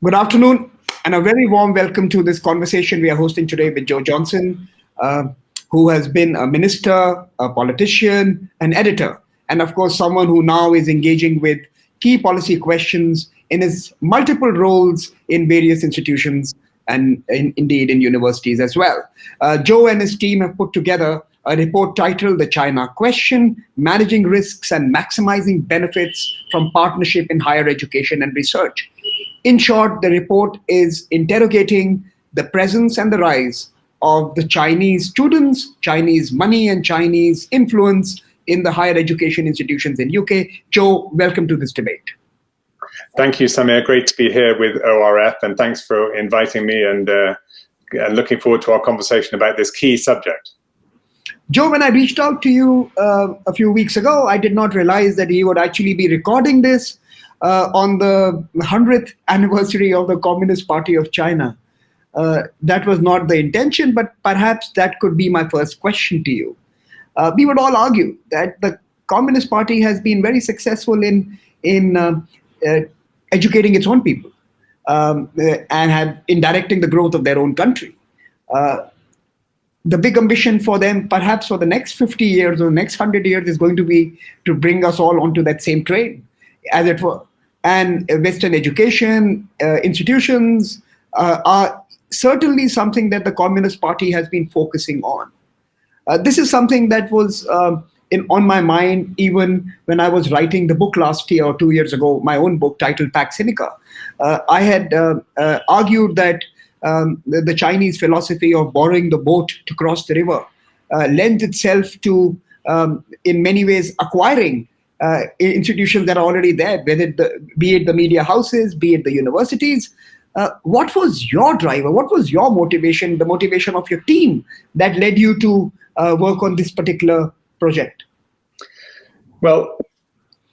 Good afternoon, and a very warm welcome to this conversation we are hosting today with Joe Johnson, uh, who has been a minister, a politician, an editor, and of course, someone who now is engaging with key policy questions in his multiple roles in various institutions and indeed in universities as well. Joe and his team have put together a report titled The China Question: Managing Risks and Maximizing Benefits from Partnership in Higher Education and Research. In short, the report is interrogating the presence and the rise of the Chinese students, Chinese money, and Chinese influence in the higher education institutions in UK. Joe, welcome to this debate. Thank you, Samir. Great to be here with ORF, and thanks for inviting me and looking forward to our conversation about this key subject. Joe, when I reached out to you a few weeks ago, I did not realize that you would actually be recording this on the 100th anniversary of the Communist Party of China. That was not the intention, but perhaps that could be my first question to you. We would all argue that the Communist Party has been very successful in educating its own people and in directing the growth of their own country. The big ambition for them, perhaps for the next 50 years or the next 100 years, is going to be to bring us all onto that same train, as it were. And Western education institutions are certainly something that the Communist Party has been focusing on. This is something that was on my mind even when I was writing the book last year or 2 years ago, my own book titled Pax Sinica. I had argued that the Chinese philosophy of borrowing the boat to cross the river lends itself to, in many ways, acquiring institutions that are already there, be it the media houses, be it the universities. What was your driver? What was your motivation, the motivation of your team that led you to work on this particular project? Well,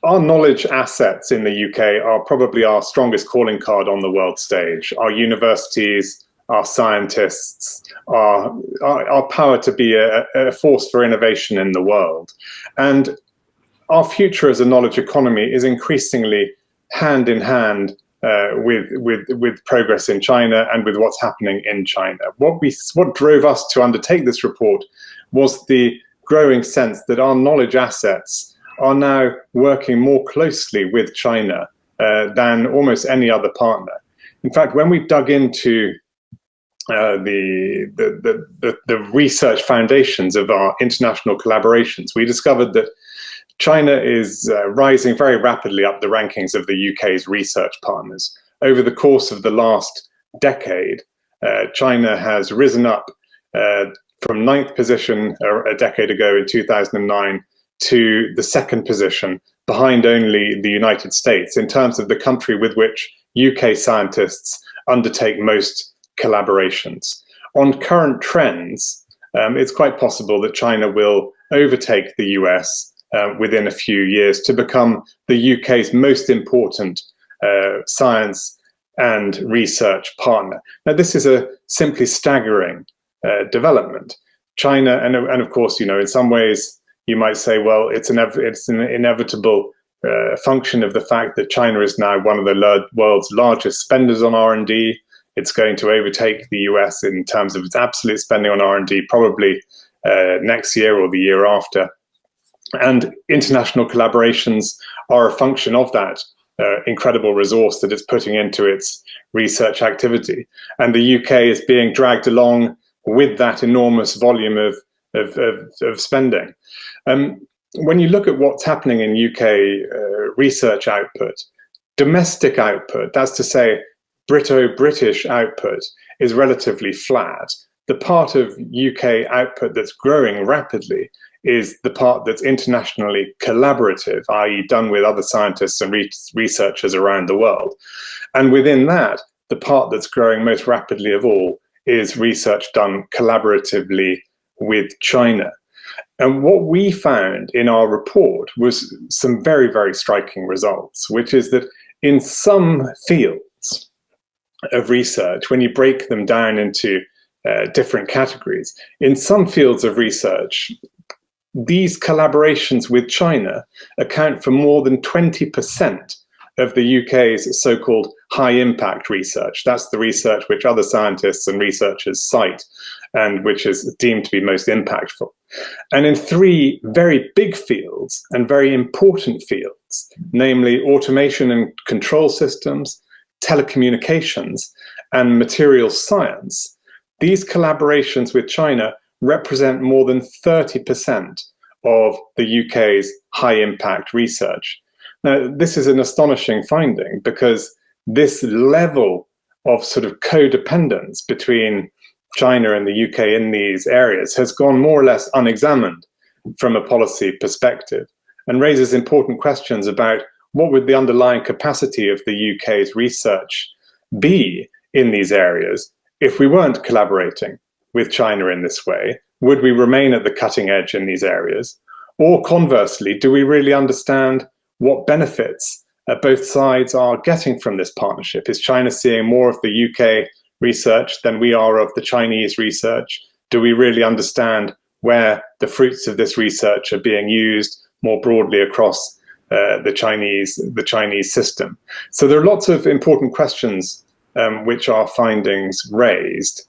our knowledge assets in the UK are probably our strongest calling card on the world stage. Our universities, our scientists, our power to be a force for innovation in the world. And our future as a knowledge economy is increasingly hand in hand with progress in China and with what's happening in China. What drove us to undertake this report was the growing sense that our knowledge assets are now working more closely with China than almost any other partner. In fact, when we dug into the research foundations of our international collaborations, we discovered that China is rising very rapidly up the rankings of the UK's research partners. Over the course of the last decade, China has risen up from 9th position a decade ago in 2009 to the 2nd position, behind only the United States, in terms of the country with which UK scientists undertake most collaborations. On current trends, it's quite possible that China will overtake the US within a few years to become the UK's most important science and research partner. Now, this is a simply staggering development. China, and of course, in some ways, you might say, well, it's an inevitable function of the fact that China is now one of the world's largest spenders on R&D. It's going to overtake the US in terms of its absolute spending on R&D probably next year or the year after. And international collaborations are a function of that incredible resource that it's putting into its research activity. And the UK is being dragged along with that enormous volume of spending. When you look at what's happening in UK research output, domestic output, that's to say British output, is relatively flat. The part of UK output that's growing rapidly is the part that's internationally collaborative, i.e. done with other scientists and researchers around the world. And within that, the part that's growing most rapidly of all is research done collaboratively with China. And what we found in our report was some very, very striking results, which is that in some fields of research, when you break them down into different categories, in some fields of research, these collaborations with China account for more than 20% of the UK's so-called high impact research. That's the research which other scientists and researchers cite and which is deemed to be most impactful. And in three very big fields and very important fields, namely automation and control systems, telecommunications, and materials science, these collaborations with China represent more than 30% of the UK's high impact research. Now, this is an astonishing finding because this level of sort of codependence between China and the UK in these areas has gone more or less unexamined from a policy perspective and raises important questions about what would the underlying capacity of the UK's research be in these areas if we weren't collaborating with China in this way. Would we remain at the cutting edge in these areas? Or conversely, do we really understand what benefits both sides are getting from this partnership? Is China seeing more of the UK research than we are of the Chinese research? Do we really understand where the fruits of this research are being used more broadly across the Chinese system? So there are lots of important questions which our findings raised.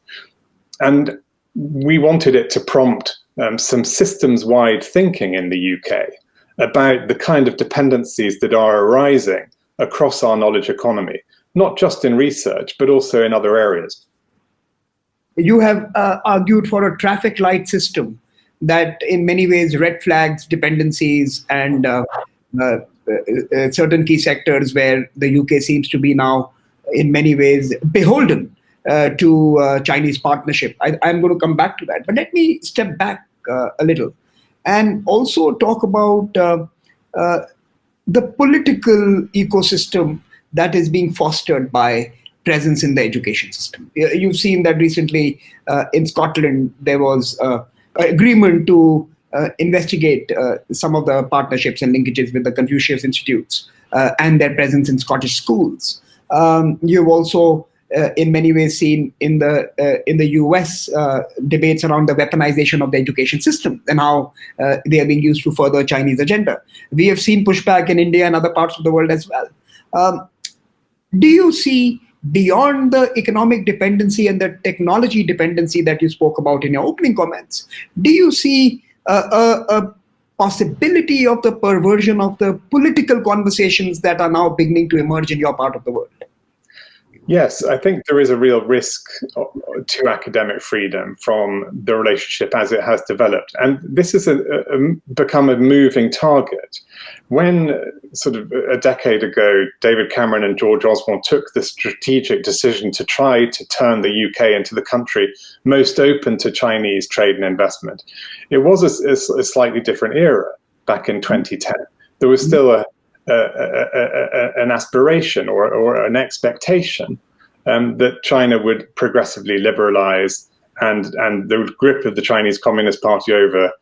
And we wanted it to prompt some systems-wide thinking in the UK about the kind of dependencies that are arising across our knowledge economy, not just in research, but also in other areas. You have argued for a traffic light system that in many ways red flags dependencies and certain key sectors where the UK seems to be now in many ways beholden to Chinese partnership. I'm going to come back to that. But let me step back a little and also talk about the political ecosystem that is being fostered by presence in the education system. You've seen that recently in Scotland, there was agreement to investigate some of the partnerships and linkages with the Confucius Institutes and their presence in Scottish schools. You've also in many ways seen in the US debates around the weaponization of the education system and how they are being used to further Chinese agenda. We have seen pushback in India and other parts of the world as well. Do you see, beyond the economic dependency and the technology dependency that you spoke about in your opening comments, do you see a possibility of the perversion of the political conversations that are now beginning to emerge in your part of the world? Yes, I think there is a real risk to academic freedom from the relationship as it has developed. And this has become a moving target. When sort of a decade ago, David Cameron and George Osborne took the strategic decision to try to turn the UK into the country most open to Chinese trade and investment, it was a slightly different era back in 2010. There was still an aspiration or an expectation that China would progressively liberalize and the grip of the Chinese Communist Party over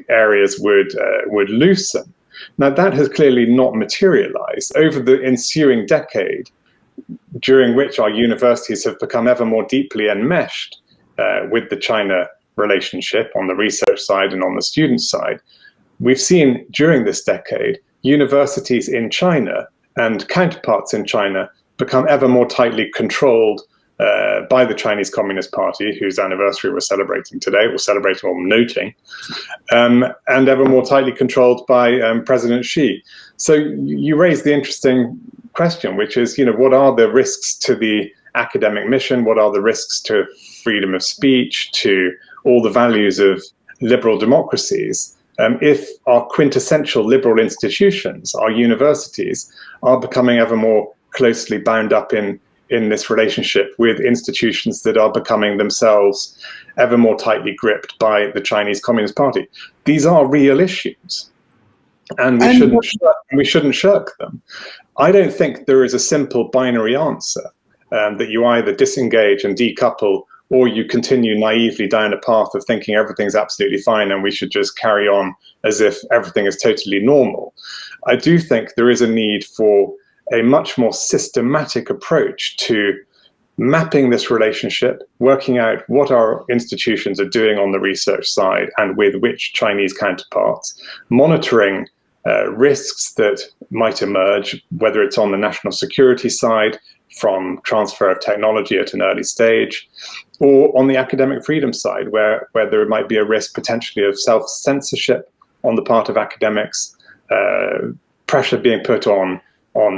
areas would loosen. Now, that has clearly not materialized. Over the ensuing decade, during which our universities have become ever more deeply enmeshed with the China relationship on the research side and on the student side, we've seen during this decade universities in China and counterparts in China become ever more tightly controlled by the Chinese Communist Party, whose anniversary we're celebrating today, or noting, and ever more tightly controlled by President Xi. So you raise the interesting question, which is, what are the risks to the academic mission? What are the risks to freedom of speech, to all the values of liberal democracies? If our quintessential liberal institutions, our universities, are becoming ever more closely bound up in this relationship with institutions that are becoming themselves ever more tightly gripped by the Chinese Communist Party. These are real issues, and we shouldn't shirk them. I don't think there is a simple binary answer that you either disengage and decouple, or you continue naively down a path of thinking everything's absolutely fine and we should just carry on as if everything is totally normal. I do think there is a need for a much more systematic approach to mapping this relationship, working out what our institutions are doing on the research side and with which Chinese counterparts, monitoring risks that might emerge, whether it's on the national security side, from transfer of technology at an early stage, or on the academic freedom side, where there might be a risk potentially of self-censorship on the part of academics, pressure being put on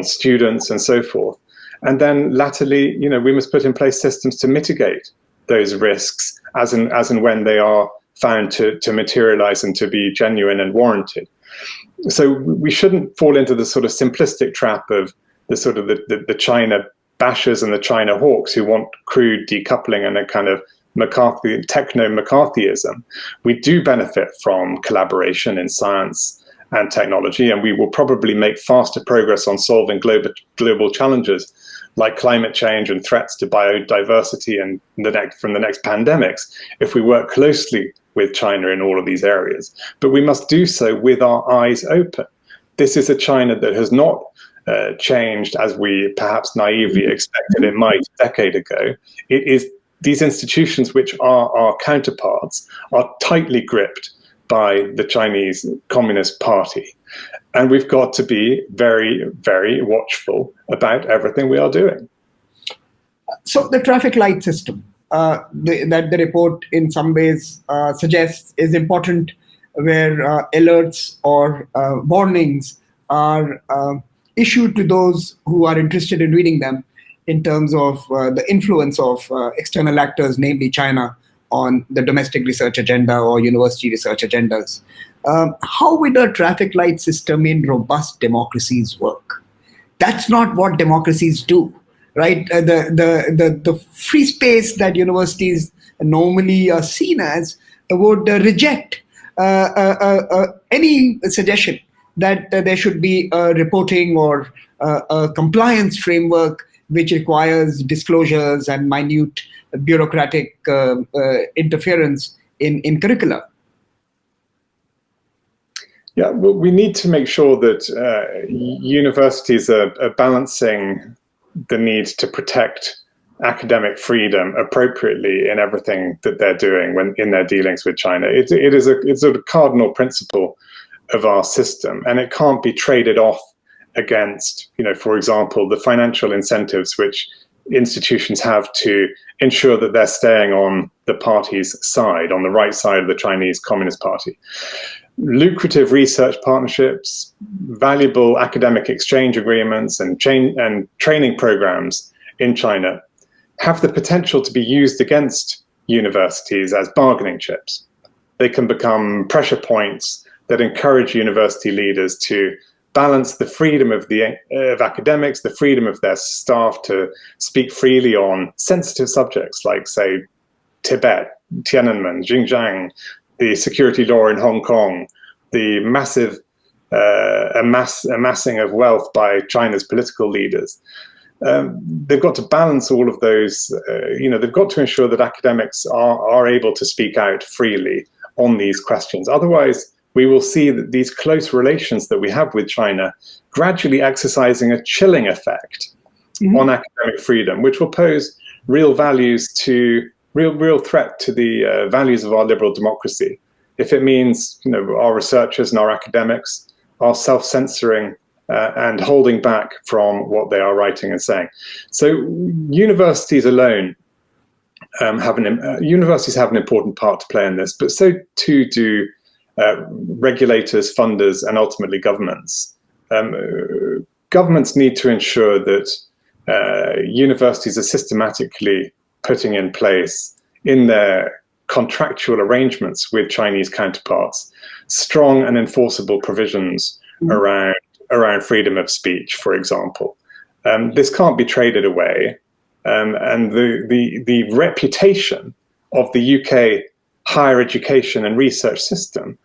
students and so forth. And then latterly, we must put in place systems to mitigate those risks as and when they are found to materialize and to be genuine and warranted. So we shouldn't fall into the sort of simplistic trap of the China bashers and the China hawks who want crude decoupling and a kind of techno-McCarthyism. We do benefit from collaboration in science and technology, and we will probably make faster progress on solving global challenges like climate change and threats to biodiversity and from the next pandemics if we work closely with China in all of these areas. But we must do so with our eyes open. This is a China that has not changed as we perhaps naively expected it might a decade ago. It is these institutions, which are our counterparts, are tightly gripped by the Chinese Communist Party. And we've got to be very, very watchful about everything we are doing. So the traffic light system that the report in some ways suggests is important, where alerts or warnings are issued to those who are interested in reading them in terms of the influence of external actors, namely China, on the domestic research agenda or university research agendas. How would a traffic light system in robust democracies work? That's not what democracies do, right? The free space that universities normally are seen as would reject any suggestion that there should be a reporting or a compliance framework which requires disclosures and minute bureaucratic interference in curricula. Yeah, well, we need to make sure that universities are balancing the need to protect academic freedom appropriately in everything that they're doing when in their dealings with China. It's a cardinal principle of our system, and it can't be traded off against, for example, the financial incentives which institutions have to ensure that they're staying on the party's side, on the right side of the Chinese Communist Party. Lucrative research partnerships, valuable academic exchange agreements, and training programs in China have the potential to be used against universities as bargaining chips. They can become pressure points that encourage university leaders to balance the freedom of academics, the freedom of their staff to speak freely on sensitive subjects like, say, Tibet, Tiananmen, Xinjiang, the security law in Hong Kong, the massive amassing of wealth by China's political leaders. They've got to balance all of those. They've got to ensure that academics are able to speak out freely on these questions. Otherwise, we will see that these close relations that we have with China gradually exercising a chilling effect on academic freedom, which will pose real real threat to the values of our liberal democracy. If it means, our researchers and our academics are self-censoring and holding back from what they are writing and saying. So universities alone universities have an important part to play in this, but so too do regulators, funders, and ultimately governments. Governments need to ensure that universities are systematically putting in place in their contractual arrangements with Chinese counterparts strong and enforceable provisions around freedom of speech, for example. This can't be traded away, and the reputation of the UK higher education and research system,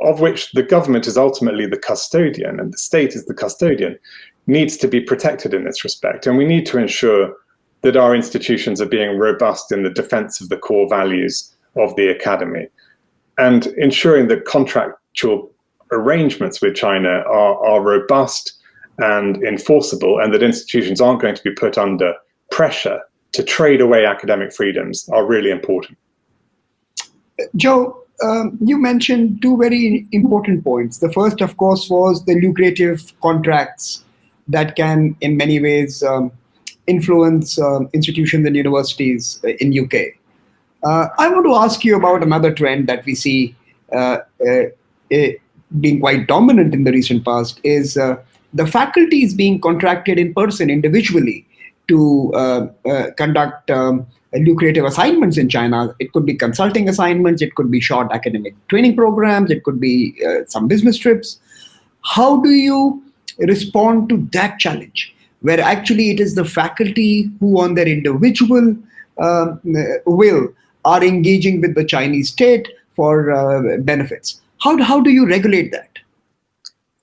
of which the government is ultimately the custodian and the state is the custodian, needs to be protected in this respect. And we need to ensure that our institutions are being robust in the defense of the core values of the academy, and ensuring that contractual arrangements with China are robust and enforceable, and that institutions aren't going to be put under pressure to trade away academic freedoms are really important. Joe, you mentioned two very important points. The first, of course, was the lucrative contracts that can, in many ways, influence institutions and universities in UK. I want to ask you about another trend that we see being quite dominant in the recent past is the faculties being contracted in person individually to conduct lucrative assignments in China. It could be consulting assignments, it could be short academic training programs, it could be some business trips. How do you respond to that challenge, where actually it is the faculty who, on their individual will, are engaging with the Chinese state for benefits? How do you regulate that?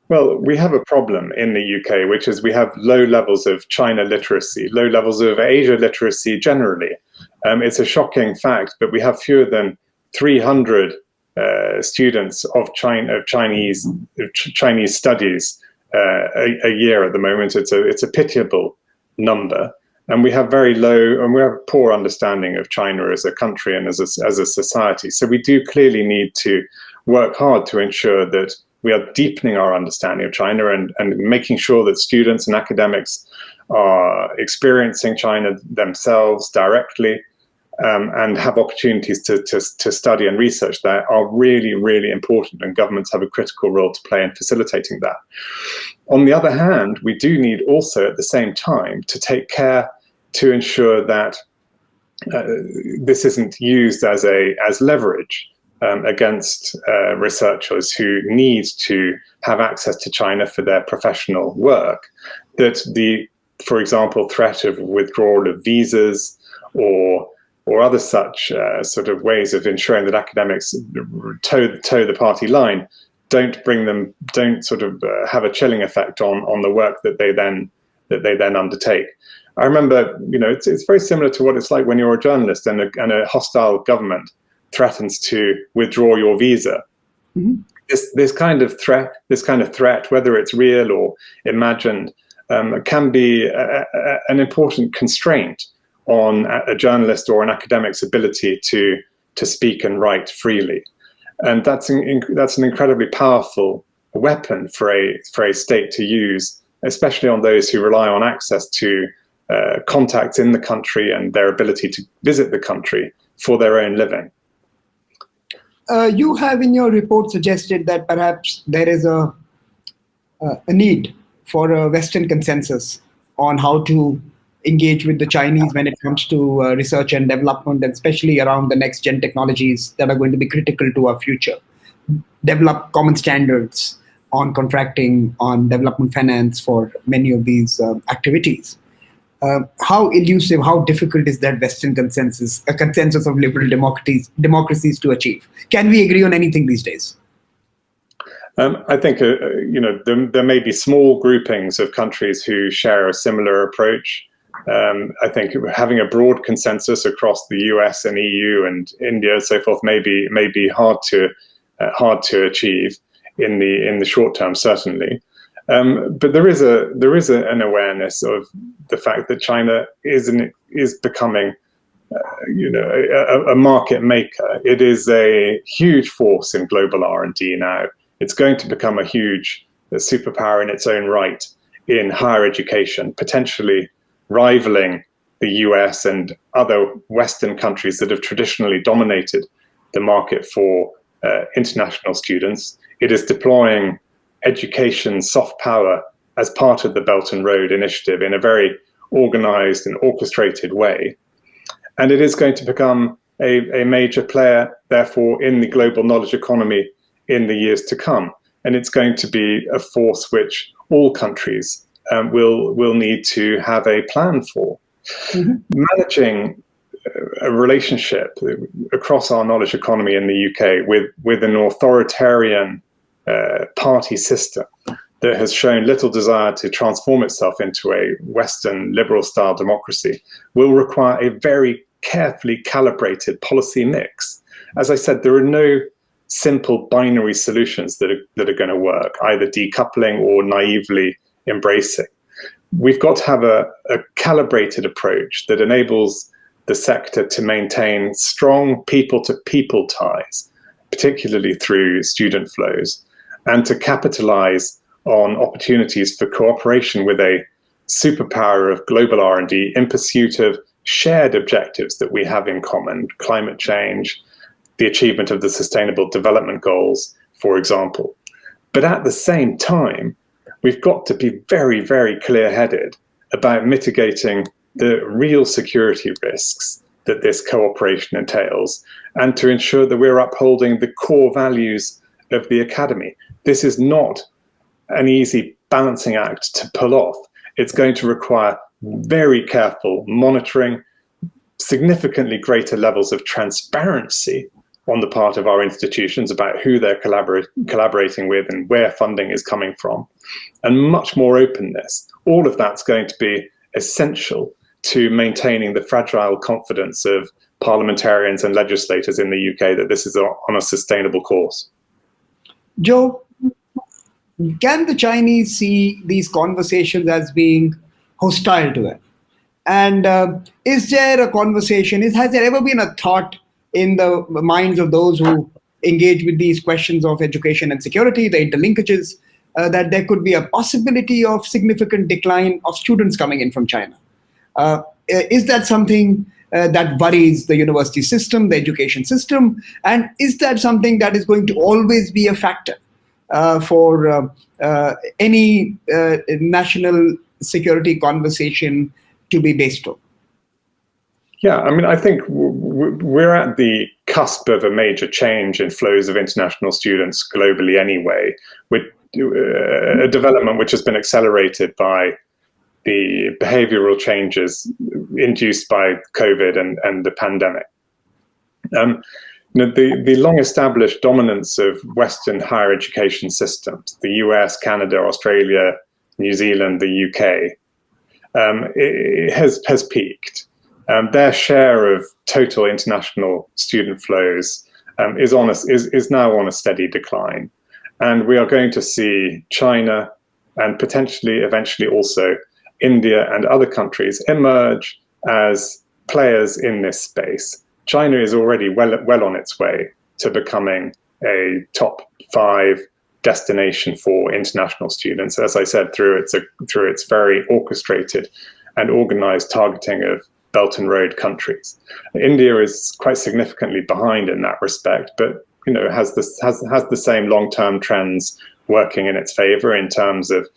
Well, we have a problem in the UK, which is we have low levels of China literacy, low levels of Asia literacy generally. It's a shocking fact, but we have fewer than 300 students of Chinese studies a year at the moment. It's a pitiable number, and we have very low and we have poor understanding of China as a country and as a society. So we do clearly need to work hard to ensure that we are deepening our understanding of China and making sure that students and academics are experiencing China themselves directly, and have opportunities to study and research that are really, really important, and governments have a critical role to play in facilitating that. On the other hand, we do need also at the same time to take care to ensure that this isn't used as leverage against researchers who need to have access to China for their professional work, that for example, threat of withdrawal of visas or other such sort of ways of ensuring that academics toe the party line don't sort of have a chilling effect on the work that they then undertake. I remember, it's very similar to what it's like when you're a journalist and a hostile government threatens to withdraw your visa. Mm-hmm. This kind of threat, whether it's real or imagined, can be an important constraint on a journalist or an academic's ability to speak and write freely, and that's an incredibly powerful weapon for a state to use, especially on those who rely on access to contacts in the country and their ability to visit the country for their own living. You have in your report suggested that perhaps there is a need for a Western consensus on how to engage with the Chinese when it comes to research and development, and especially around the next gen technologies that are going to be critical to our future. Develop common standards on contracting, on development finance for many of these activities. How elusive, how difficult is that Western consensus, a consensus of liberal democracies to achieve? Can we agree on anything these days? I think there may be small groupings of countries who share a similar approach. I think having a broad consensus across the US and EU and India and so forth may be hard to achieve in the short term, certainly. But there is an awareness of the fact that China is becoming a market maker. It is a huge force in global R&D now. It's going to become a huge superpower in its own right in higher education, potentially rivaling the US and other Western countries that have traditionally dominated the market for international students. It is deploying education soft power as part of the Belt and Road Initiative in a very organized and orchestrated way. And it is going to become a major player, therefore, in the global knowledge economy in the years to come. And it's going to be a force which all countries will need to have a plan for. Mm-hmm. Managing a relationship across our knowledge economy in the UK with an authoritarian party system that has shown little desire to transform itself into a Western liberal-style democracy will require a very carefully calibrated policy mix. As I said, there are no simple binary solutions that are going to work, either decoupling or naively embracing. We've got to have a calibrated approach that enables the sector to maintain strong people-to-people ties, particularly through student flows, and to capitalize on opportunities for cooperation with a superpower of global R&D in pursuit of shared objectives that we have in common: climate change, the achievement of the Sustainable Development Goals, for example. But at the same time, we've got to be very, very clear-headed about mitigating the real security risks that this cooperation entails, and to ensure that we're upholding the core values of the academy. This is not an easy balancing act to pull off. It's going to require very careful monitoring, significantly greater levels of transparency on the part of our institutions about who they're collaborating with and where funding is coming from, and much more openness. All of that's going to be essential to maintaining the fragile confidence of parliamentarians and legislators in the UK that this is on a sustainable course. Joe, can the Chinese see these conversations as being hostile to it? And is there a conversation, has there ever been a thought in the minds of those who engage with these questions of education and security, the interlinkages, that there could be a possibility of significant decline of students coming in from China? Is that something that worries the university system, the education system? And is that something that is going to always be a factor for any national security conversation to be based on? Yeah, I mean, I think we're at the cusp of a major change in flows of international students globally anyway, with a development which has been accelerated by the behavioral changes induced by COVID and the pandemic. The long-established dominance of Western higher education systems, the US, Canada, Australia, New Zealand, the UK, it has peaked. Their share of total international student flows is now on a steady decline. And we are going to see China and potentially eventually also India and other countries emerge as players in this space. China is already well on its way to becoming a top 5 destination for international students, as I said, through its very orchestrated and organized targeting of Belt and Road countries. India is quite significantly behind in that respect, but has the same long-term trends working in its favor in terms of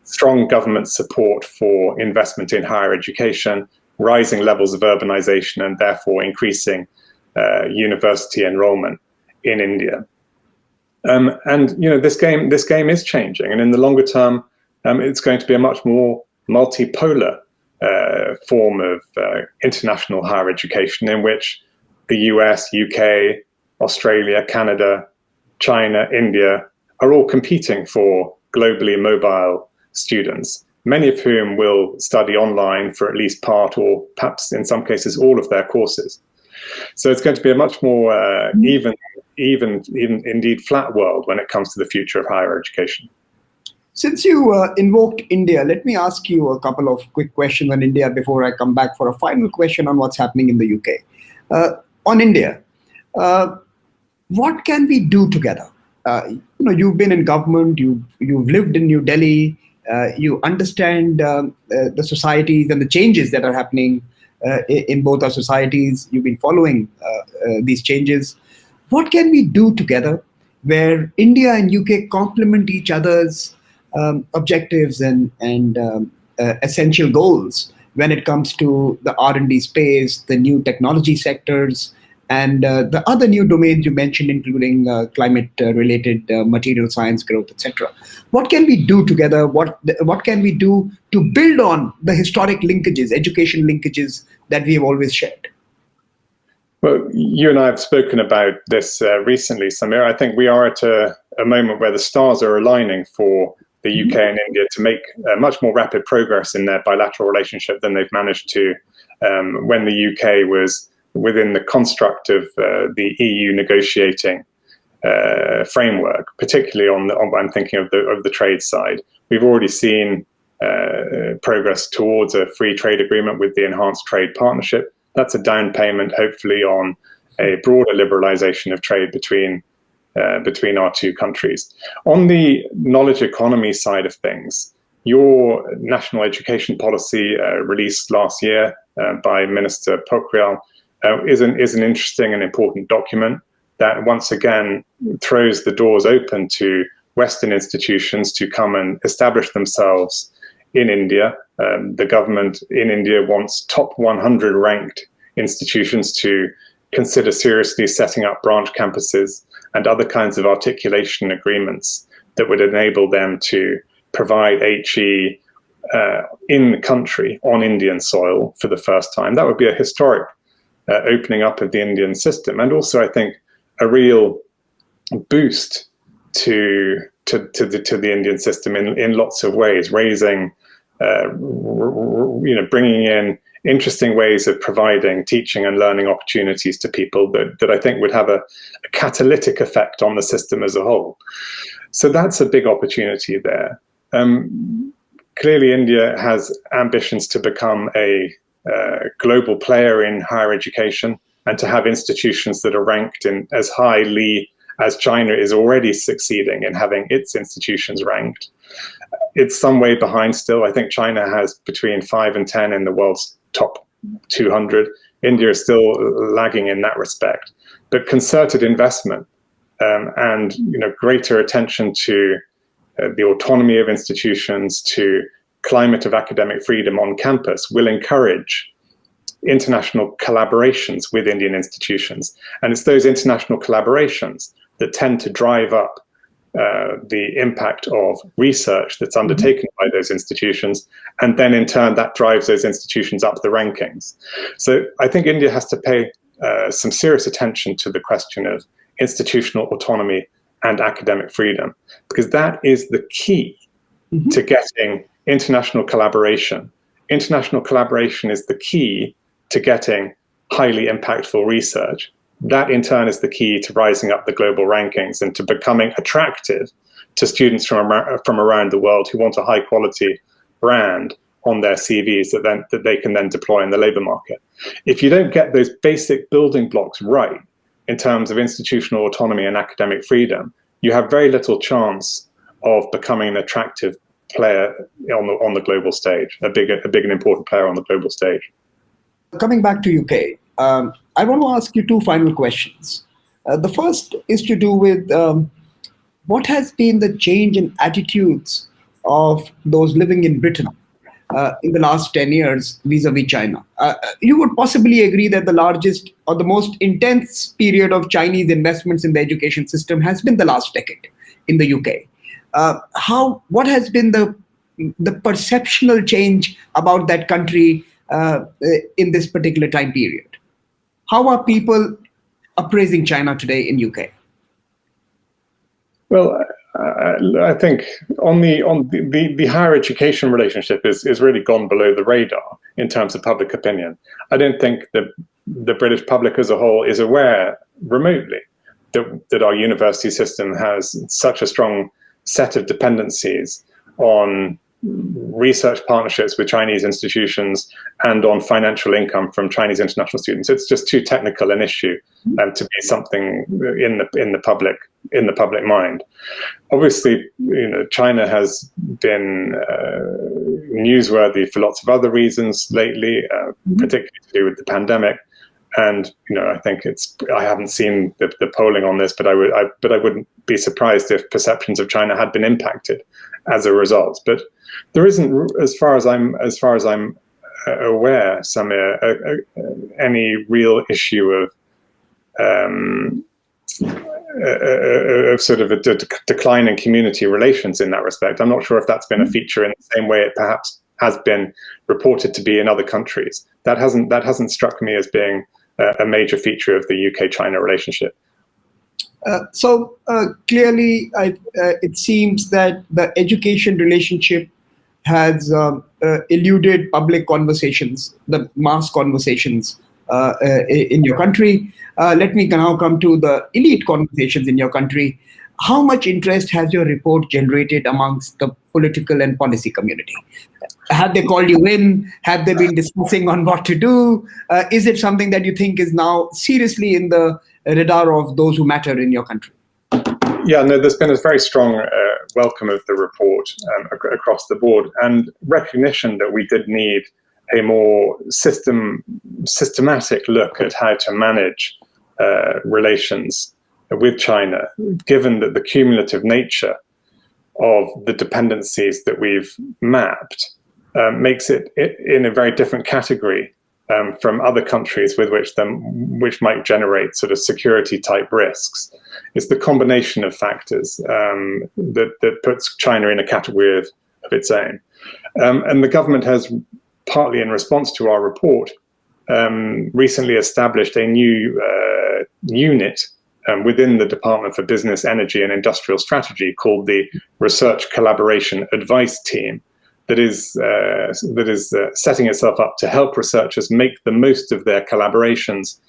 strong government support for investment in higher education, rising levels of urbanization, and therefore increasing university enrollment in India. This game is changing, and in the longer term, it's going to be a much more multipolar form of international higher education, in which the US, UK, Australia, Canada, China, India are all competing for globally mobile students, many of whom will study online for at least part or perhaps in some cases all of their courses. So it's going to be a much more even indeed flat world when it comes to the future of higher education. Since you invoked India, let me ask you a couple of quick questions on India before I come back for a final question on what's happening in the UK. On India, what can we do together? You've been in government, you've lived in New Delhi, you understand the societies and the changes that are happening in both our societies. You've been following these changes. What can we do together where India and UK complement each other's objectives and essential goals when it comes to the R&D space, the new technology sectors, and the other new domains you mentioned, including climate-related material science growth, etc. What can we do together? What can we do to build on the historic linkages, education linkages that we have always shared? Well, you and I have spoken about this recently, Samir. I think we are at a moment where the stars are aligning for the UK and India to make much more rapid progress in their bilateral relationship than they've managed to when the UK was within the construct of the EU negotiating framework, particularly on I'm thinking of the trade side. We've already seen progress towards a free trade agreement with the Enhanced Trade Partnership. That's a down payment, hopefully, on a broader liberalization of trade between our two countries. On the knowledge economy side of things, your national education policy released last year by Minister Professorial is an interesting and important document that once again throws the doors open to Western institutions to come and establish themselves in India. The government in India wants top 100 ranked institutions to consider seriously setting up branch campuses and other kinds of articulation agreements that would enable them to provide HE in the country on Indian soil for the first time. That would be a historic opening up of the Indian system, and also I think a real boost to the Indian system in lots of ways, raising, bringing in interesting ways of providing teaching and learning opportunities to people that I think would have a catalytic effect on the system as a whole. So that's a big opportunity there. Clearly, India has ambitions to become a global player in higher education and to have institutions that are ranked in as highly as China is already succeeding in having its institutions ranked. It's some way behind still. I think China has between 5 and 10 in the world's top 200. India is still lagging in that respect. But concerted investment and greater attention to the autonomy of institutions, to climate of academic freedom on campus will encourage international collaborations with Indian institutions. And it's those international collaborations that tend to drive up the impact of research that's undertaken by those institutions, and then in turn that drives those institutions up the rankings. So I think India has to pay some serious attention to the question of institutional autonomy and academic freedom, because that is the key to getting international collaboration. International collaboration is the key to getting highly impactful research. That in turn is the key to rising up the global rankings and to becoming attractive to students from around the world who want a high quality brand on their CVs that they can then deploy in the labor market. If you don't get those basic building blocks right in terms of institutional autonomy and academic freedom, you have very little chance of becoming an attractive player on the global stage, a big and important player on the global stage. Coming back to UK, I want to ask you two final questions. The first is to do with what has been the change in attitudes of those living in Britain in the last 10 years vis-a-vis China. You would possibly agree that the largest or the most intense period of Chinese investments in the education system has been the last decade in the UK. What has been the perceptual change about that country in this particular time period? How are people appraising China today in UK? Well, I think on the higher education relationship is really gone below the radar in terms of public opinion. I don't think that the British public as a whole is aware remotely that our university system has such a strong set of dependencies on research partnerships with Chinese institutions and on financial income from Chinese international students. It's just too technical an issue to be something in the public mind. Obviously, China has been newsworthy for lots of other reasons lately, particularly to do with the pandemic. And I think I haven't seen the polling on this, but I wouldn't be surprised if perceptions of China had been impacted as a result. But there isn't, as far as I'm aware, Samir, any real issue of sort of a decline in community relations in that respect. I'm not sure if that's been a feature in the same way it perhaps has been reported to be in other countries. That hasn't struck me as being a major feature of the UK-China relationship. So clearly, it seems that the education relationship has eluded public conversations, the mass conversations in your country. Let me now come to the elite conversations in your country. How much interest has your report generated amongst the political and policy community? Have they called you in? Have they been discussing on what to do? Is it something that you think is now seriously in the radar of those who matter in your country? Yeah, no, there's been a very strong welcome of the report across the board, and recognition that we did need a more systematic look at how to manage relations with China, given that the cumulative nature of the dependencies that we've mapped makes it in a very different category from other countries with which might generate sort of security type risks. It's the combination of factors that puts China in a category of its own. And the government has, partly in response to our report, recently established a new unit within the Department for Business, Energy and Industrial Strategy called the Research Collaboration Advice Team, that is setting itself up to help researchers make the most of their collaborations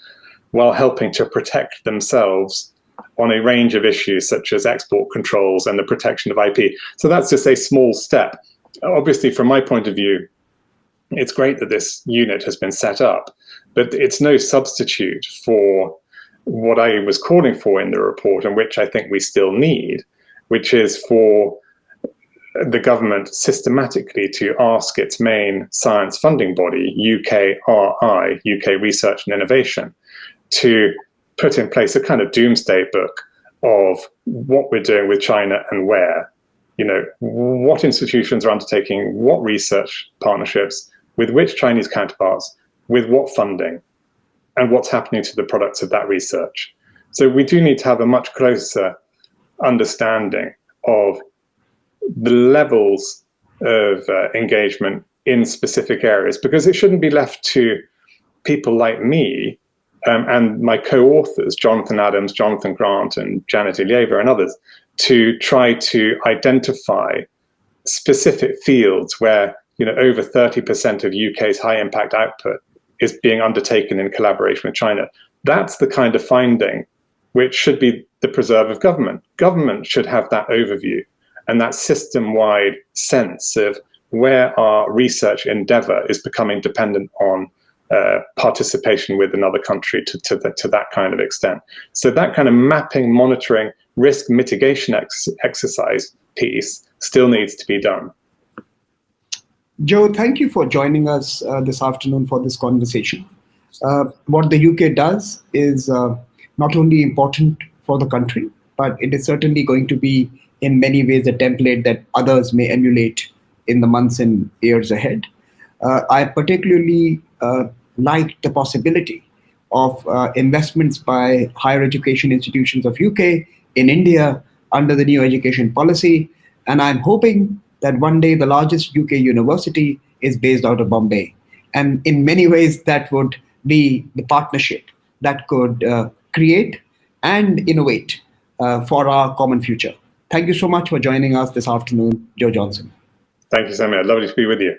while helping to protect themselves on a range of issues such as export controls and the protection of IP. So that's just a small step. Obviously, from my point of view, it's great that this unit has been set up, but it's no substitute for what I was calling for in the report, and which I think we still need, which is for the government systematically to ask its main science funding body, UKRI, UK Research and Innovation, to put in place a kind of doomsday book of what we're doing with China and where. You know, what institutions are undertaking what research partnerships, with which Chinese counterparts, with what funding, and what's happening to the products of that research. So we do need to have a much closer understanding of the levels of engagement in specific areas, because it shouldn't be left to people like me and my co-authors, Jonathan Adams, Jonathan Grant, and Janet Ilieva, and others, to try to identify specific fields where, you know, over 30% of UK's high impact output is being undertaken in collaboration with China. That's the kind of finding which should be the preserve of government. Government should have that overview and that system-wide sense of where our research endeavor is becoming dependent on participation with another country to that kind of extent. So that kind of mapping, monitoring, risk mitigation exercise piece still needs to be done. Joe, thank you for joining us this afternoon for this conversation. What the UK does is not only important for the country, but it is certainly going to be in many ways a template that others may emulate in the months and years ahead. I particularly like the possibility of investments by higher education institutions of UK in India under the new education policy. And I'm hoping that one day the largest UK university is based out of Bombay. And in many ways, that would be the partnership that could create and innovate for our common future. Thank you so much for joining us this afternoon, Joe Johnson. Thank you, Samir. Lovely to be with you.